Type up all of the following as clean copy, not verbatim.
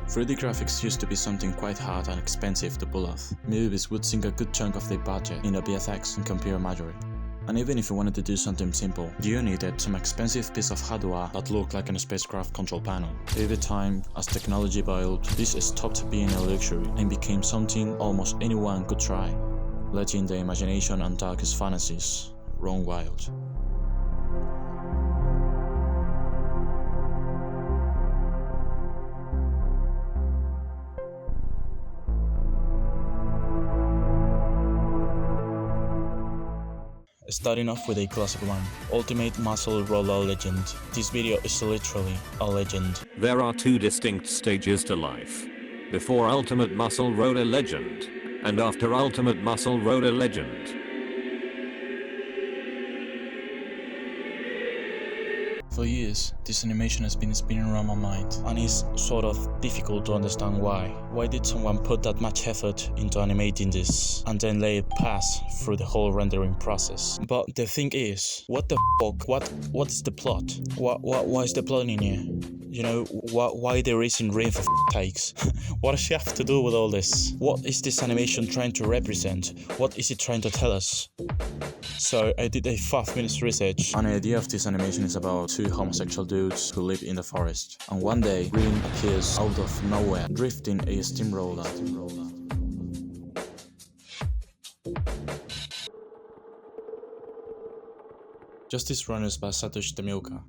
3D graphics used to be something quite hard and expensive to pull off. Movies would sink a good chunk of their budget in the VFX and computer machinery. And even if you wanted to do something simple, you needed some expensive piece of hardware that looked like a spacecraft control panel. Over time, as technology evolved, this stopped being a luxury and became something almost anyone could try, letting the imagination and darkest fantasies run wild. Starting off with a classic one, Ultimate Muscle Roller Legend. This video is literally a legend. There are two distinct stages to life. Before Ultimate Muscle Roller Legend, and after Ultimate Muscle Roller Legend. For years, this animation has been spinning around my mind, and it's sort of difficult to understand why. Why did someone put that much effort into animating this, and then let it pass through the whole rendering process? But the thing is, what the fuck? What is the plot? Why is the plot in here? You know, why they're raising rain for takes? What does she have to do with all this? What is this animation trying to represent? What is it trying to tell us? So I did a 5 minutes research, and the idea of this animation is about two homosexual dudes who live in the forest. And one day, Green appears out of nowhere, drifting a steamroller. Justice Runners by Satoshi Tomioka,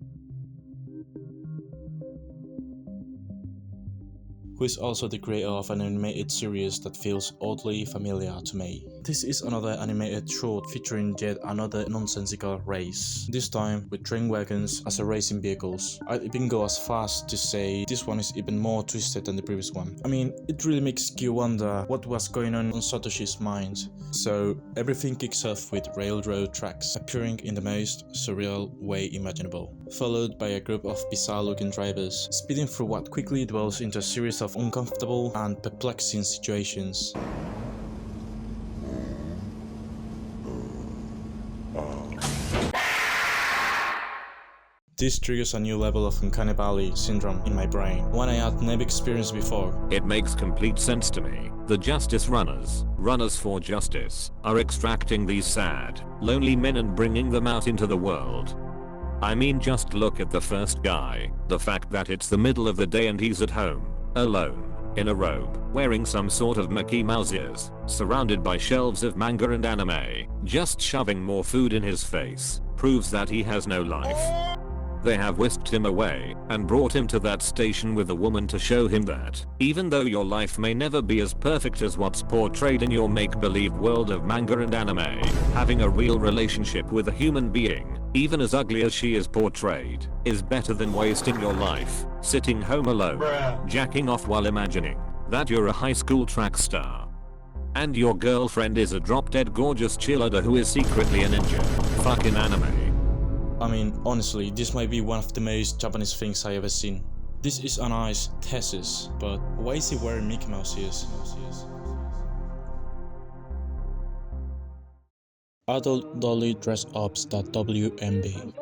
who is also the creator of an animated series that feels oddly familiar to me. This is another animated short featuring yet another nonsensical race, this time with train wagons as racing vehicles. I'd even go as far as to say this one is even more twisted than the previous one. I mean, it really makes you wonder what was going on Satoshi's mind. So everything kicks off with railroad tracks appearing in the most surreal way imaginable, followed by a group of bizarre looking drivers speeding through what quickly develops into a series of uncomfortable and perplexing situations. This triggers a new level of uncanny valley syndrome in my brain, one I had never experienced before. It makes complete sense to me. The Justice Runners, runners for justice, are extracting these sad, lonely men and bringing them out into the world. I mean, just look at the first guy. The fact that it's the middle of the day and he's at home, alone, in a robe, wearing some sort of Mickey Mouse ears, surrounded by shelves of manga and anime, just shoving more food in his face, proves that he has no life. They have whisked him away and brought him to that station with a woman to show him that, even though your life may never be as perfect as what's portrayed in your make-believe world of manga and anime, having a real relationship with a human being, even as ugly as she is portrayed, is better than wasting your life sitting home alone, jacking off while imagining that you're a high school track star and your girlfriend is a drop-dead gorgeous cheerleader who is secretly a ninja. Fucking anime. I mean, honestly, this might be one of the most Japanese things I ever seen. This is a nice thesis, but why is he wearing Mickey Mouse ears? Adult Dolly dressups.wmv.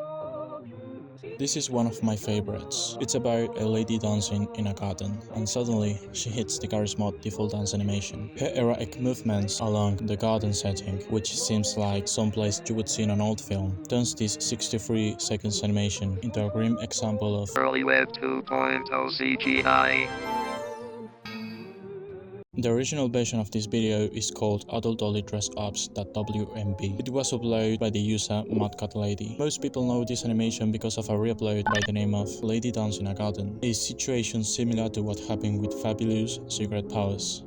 This is one of my favorites. It's about a lady dancing in a garden, and suddenly she hits the charismatic default dance animation. Her erratic movements along the garden setting, which seems like someplace you would see in an old film, turns this 63 seconds animation into a grim example of early Web 2.0 CGI. The original version of this video is called Adult Dolly dressups.wmv. It was uploaded by the user MadCatLady. Most people know this animation because of a re-upload by the name of Lady Dance in a Garden, a situation similar to what happened with Fabulous Secret Powers.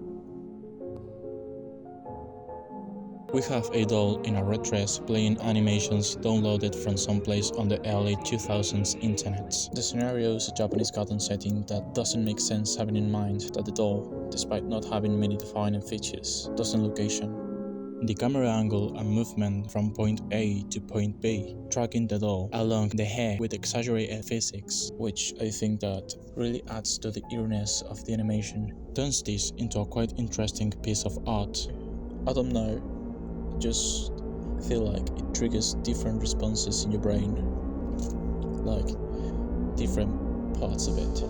We have a doll in a red dress playing animations downloaded from someplace on the early 2000s internet. The scenario is a Japanese garden setting that doesn't make sense, having in mind that the doll, despite not having many defining features, doesn't look Asian. The camera angle and movement from point A to point B, tracking the doll along the hair with exaggerated physics, which I think that really adds to the eeriness of the animation, turns this into a quite interesting piece of art. I don't know. Just feel like it triggers different responses in your brain, like different parts of it.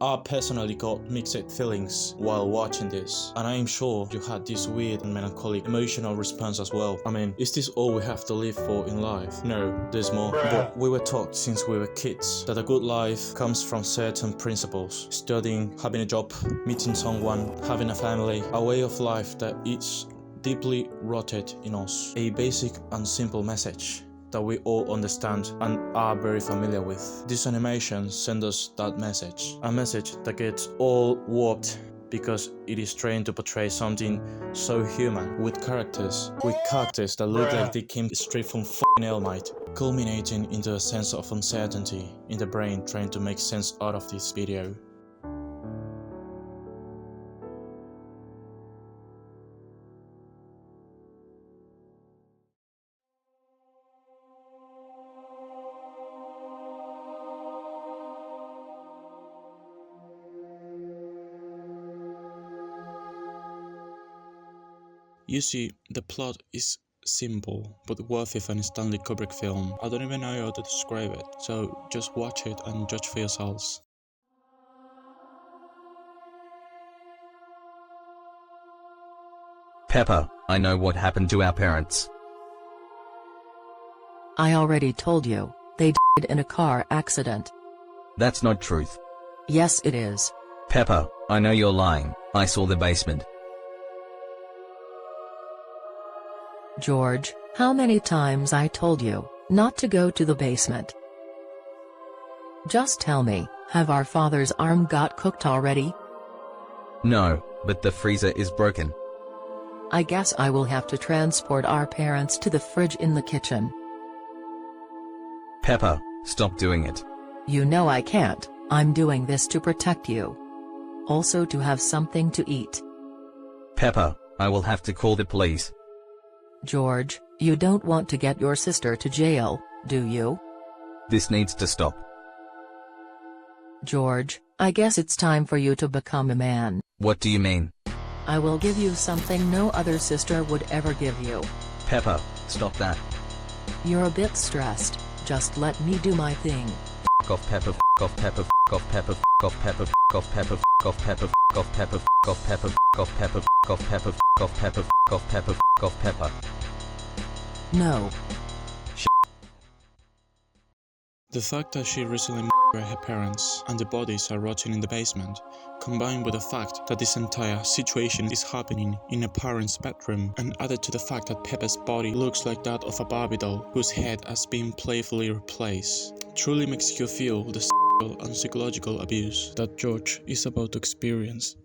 I personally got mixed feelings while watching this, and I am sure you had this weird and melancholic emotional response as well. I mean, is this all we have to live for in life? No, there's more. But we were taught since we were kids that a good life comes from certain principles: studying, having a job, meeting someone, having a family, a way of life that is deeply rooted in us. A basic and simple message that we all understand and are very familiar with. This animation sends us that message. A message that gets all warped because it is trained to portray something so human, with characters that look like they came straight from f***ing Elmite, culminating into a sense of uncertainty in the brain trying to make sense out of this video. You see, the plot is simple, but worthy of an Stanley Kubrick film. I don't even know how to describe it, so just watch it and judge for yourselves. Peppa, I know what happened to our parents. I already told you, they died in a car accident. That's not truth. Yes, it is. Peppa, I know you're lying. I saw the basement. George, how many times I told you not to go to the basement? Just tell me, have our father's arm got cooked already? No, but the freezer is broken. I guess I will have to transport our parents to the fridge in the kitchen. Peppa, stop doing it. You know I can't. I'm doing this to protect you. Also to have something to eat. Peppa, I will have to call the police. George, you don't want to get your sister to jail, do you? This needs to stop. George, I guess it's time for you to become a man. What do you mean? I will give you something no other sister would ever give you. Peppa, stop that. You're a bit stressed, just let me do my thing. F off Peppa, f off Peppa, f off Peppa, f off Peppa, f off Peppa, f off Peppa, f off Peppa, f off Peppa, f off Peppa, f off Peppa, f off Peppa, f off Peppa, f off Peppa. No. The fact that she recently her parents and the bodies are rotting in the basement, combined with the fact that this entire situation is happening in a parent's bedroom, and added to the fact that Peppa's body looks like that of a Barbie doll whose head has been playfully replaced, truly makes you feel the and psychological abuse that George is about to experience.